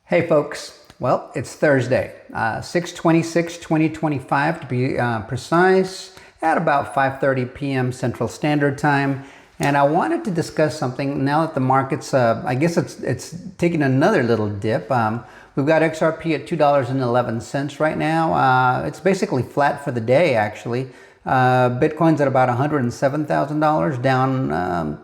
Hey folks, well, it's Thursday, 6/26/2025 to be precise, at about 5:30 p.m. Central Standard Time. And I wanted to discuss something now that the market's, I guess it's taking another little dip. We've got XRP at $2.11 right now. It's basically flat for the day, actually. Bitcoin's at about $107,000, down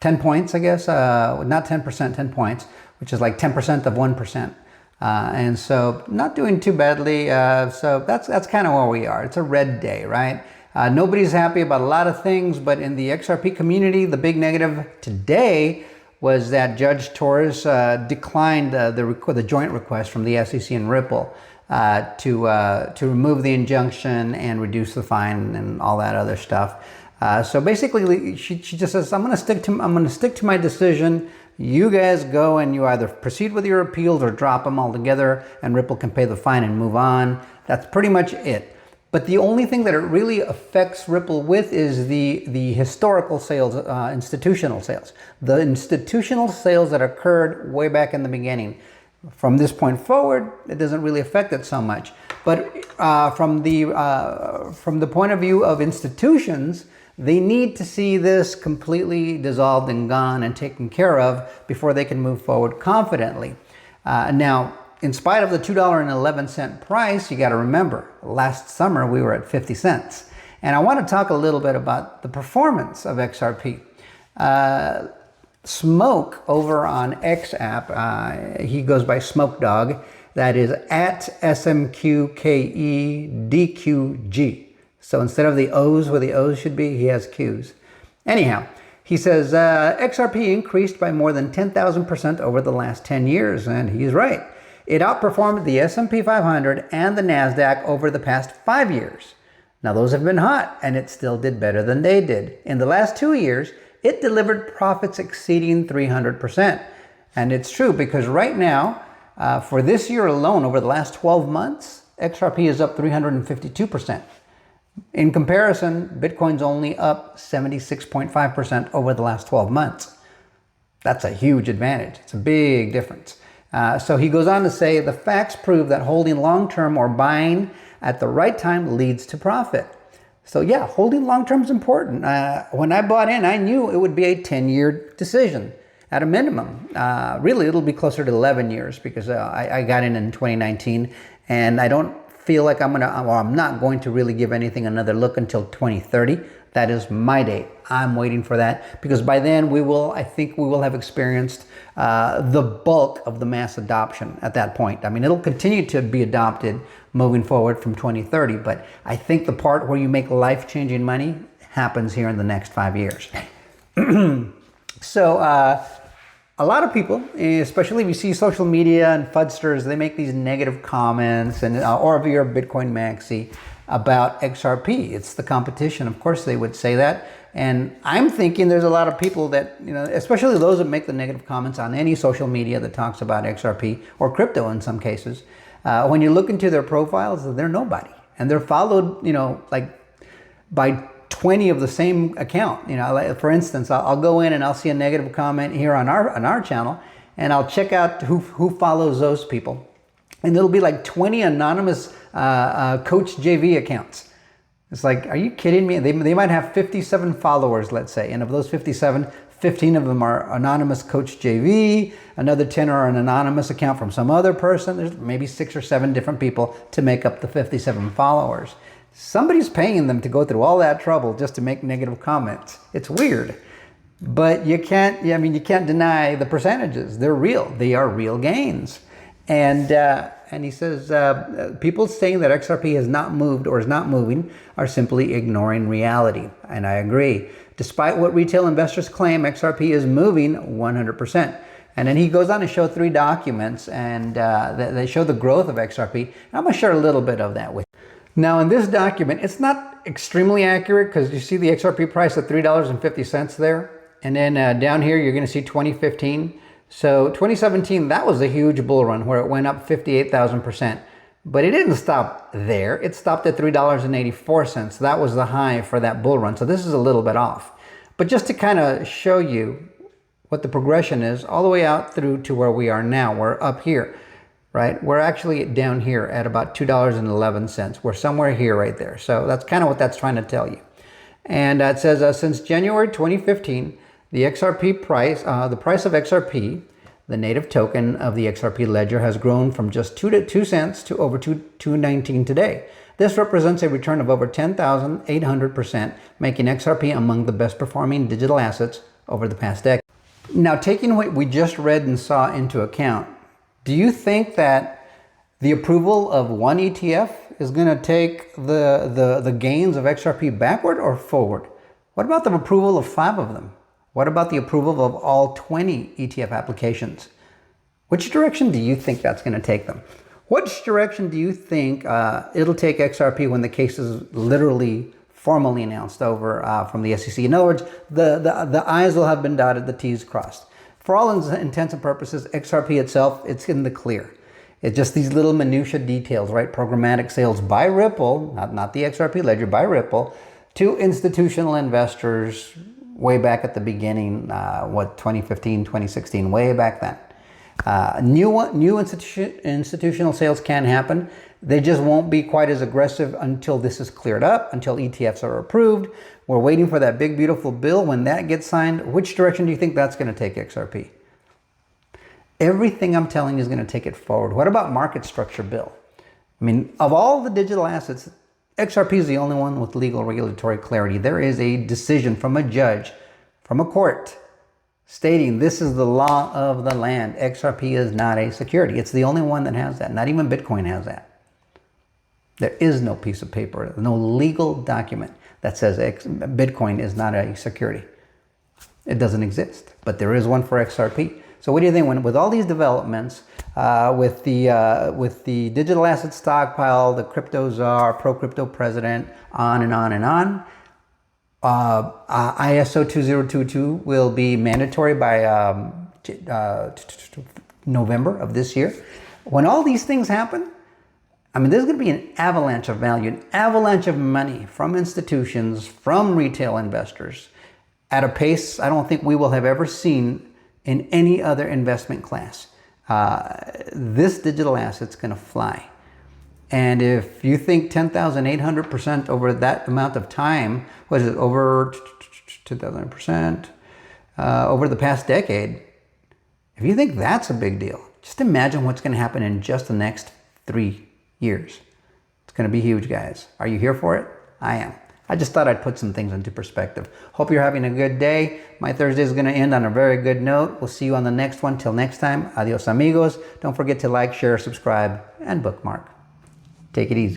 10 points, I guess. Not 10%, 10 points, which is like 10% of 1%. And so not doing too badly. So that's kind of where we are. It's a red day, right? Nobody's happy about a lot of things, but in the XRP community, the big negative today was that Judge Torres declined the joint request from the SEC and Ripple to remove the injunction and reduce the fine and all that other stuff. So basically, she just says, I'm going to stick to my decision. You guys go and you either proceed with your appeals or drop them altogether, and Ripple can pay the fine and move on. That's pretty much it. But the only thing that it really affects Ripple with is the historical sales, institutional sales. The institutional sales that occurred way back in the beginning. From this point forward, it doesn't really affect it so much. But from the point of view of institutions, they need to see this completely dissolved and gone and taken care of before they can move forward confidently. Now, in spite of the $2.11 price, you got to remember, last summer we were at 50 cents. And I want to talk a little bit about the performance of XRP. Smoke over on XApp, he goes by Smoke Dog, that is at SMQKEDQG. So instead of the O's where the O's should be, he has Q's. Anyhow, he says XRP increased by more than 10,000% over the last 10 years, and he's right. It outperformed the S&P 500 and the NASDAQ over the past 5 years. Now those have been hot, and it still did better than they did. In the last 2 years, it delivered profits exceeding 300%. And it's true because right now, for this year alone, over the last 12 months, XRP is up 352%. In comparison, Bitcoin's only up 76.5% over the last 12 months. That's a huge advantage. It's a big difference. So he goes on to say, the facts prove that holding long-term or buying at the right time leads to profit. So yeah, holding long-term is important. When I bought in, I knew it would be a 10-year decision at a minimum. Really, it'll be closer to 11 years because I got in 2019, and I don't feel like I'm not going to really give anything another look until 2030. That is my date. I'm waiting for that because by then I think we will have experienced the bulk of the mass adoption at that point. I mean, it'll continue to be adopted moving forward from 2030, but I think the part where you make life-changing money happens here in the next 5 years. So a lot of people, especially if you see social media and fudsters, they make these negative comments, and or if you're a Bitcoin maxi, about XRP. It's the competition. Of course they would say that. And I'm thinking there's a lot of people that, especially those that make the negative comments on any social media that talks about XRP or crypto in some cases. When you look into their profiles, they're nobody. And they're followed, like by 20 of the same account. Like for instance, I'll go in and I'll see a negative comment here on our channel, and I'll check out who follows those people. And it'll be like 20 anonymous Coach JV accounts. It's like, are you kidding me? They might have 57 followers, let's say. And of those 57, 15 of them are anonymous Coach JV. Another 10 are an anonymous account from some other person. There's maybe 6 or 7 different people to make up the 57 followers. Somebody's paying them to go through all that trouble just to make negative comments. It's weird. But you can't deny the percentages. They're real. They are real gains. And he says, people saying that XRP has not moved or is not moving are simply ignoring reality. And I agree. Despite what retail investors claim, XRP is moving 100%. And then he goes on to show 3 documents, and they show the growth of XRP. And I'm going to share a little bit of that with you. Now, in this document, it's not extremely accurate because you see the XRP price at $3.50 there. And then down here, you're going to see 2015. So 2017, that was a huge bull run where it went up 58,000%. But it didn't stop there. It stopped at $3.84. That was the high for that bull run. So this is a little bit off. But just to kind of show you what the progression is all the way out through to where we are now. We're up here, right? We're actually down here at about $2.11. We're somewhere here right there. So that's kind of what that's trying to tell you. And it says since January 2015, the XRP price, the price of XRP, the native token of the XRP ledger, has grown from just 2 cents to over 2.19 today. This represents a return of over 10,800%, making XRP among the best performing digital assets over the past decade. Now, taking what we just read and saw into account, do you think that the approval of one ETF is going to take the gains of XRP backward or forward? What about the approval of 5 of them? What about the approval of all 20 ETF applications? Which direction do you think that's going to take them? Which direction do you think it'll take XRP when the case is literally formally announced over from the SEC? In other words, the I's will have been dotted, the T's crossed. For all intents and purposes, XRP itself, it's in the clear. It's just these little minutia details, right? Programmatic sales by Ripple, not the XRP ledger, by Ripple, to institutional investors way back at the beginning, 2015, 2016, way back then. New institutional sales can happen. They just won't be quite as aggressive until this is cleared up, until ETFs are approved. We're waiting for that big, beautiful bill. When that gets signed, which direction do you think that's going to take XRP? Everything I'm telling you is going to take it forward. What about market structure bill? I mean, of all the digital assets, XRP is the only one with legal regulatory clarity. There is a decision from a judge, from a court, stating this is the law of the land. XRP is not a security. It's the only one that has that. Not even Bitcoin has that. There is no piece of paper, no legal document that says Bitcoin is not a security. It doesn't exist, but there is one for XRP. So what do you think with all these developments, with the digital asset stockpile, the crypto czar, pro-crypto president, on and on and on, ISO 2022 will be mandatory by November of this year. When all these things happen, I mean, there's going to be an avalanche of value, an avalanche of money from institutions, from retail investors at a pace I don't think we will have ever seen in any other investment class. This digital asset's going to fly. And if you think 10,800% over that amount of time, what is it, over 2,000%, over the past decade, if you think that's a big deal, just imagine what's going to happen in just the next 3 years. It's going to be huge, guys. Are you here for it? I am. I just thought I'd put some things into perspective. Hope you're having a good day. My Thursday is going to end on a very good note. We'll see you on the next one. Till next time, adios amigos. Don't forget to like, share, subscribe, and bookmark. Take it easy.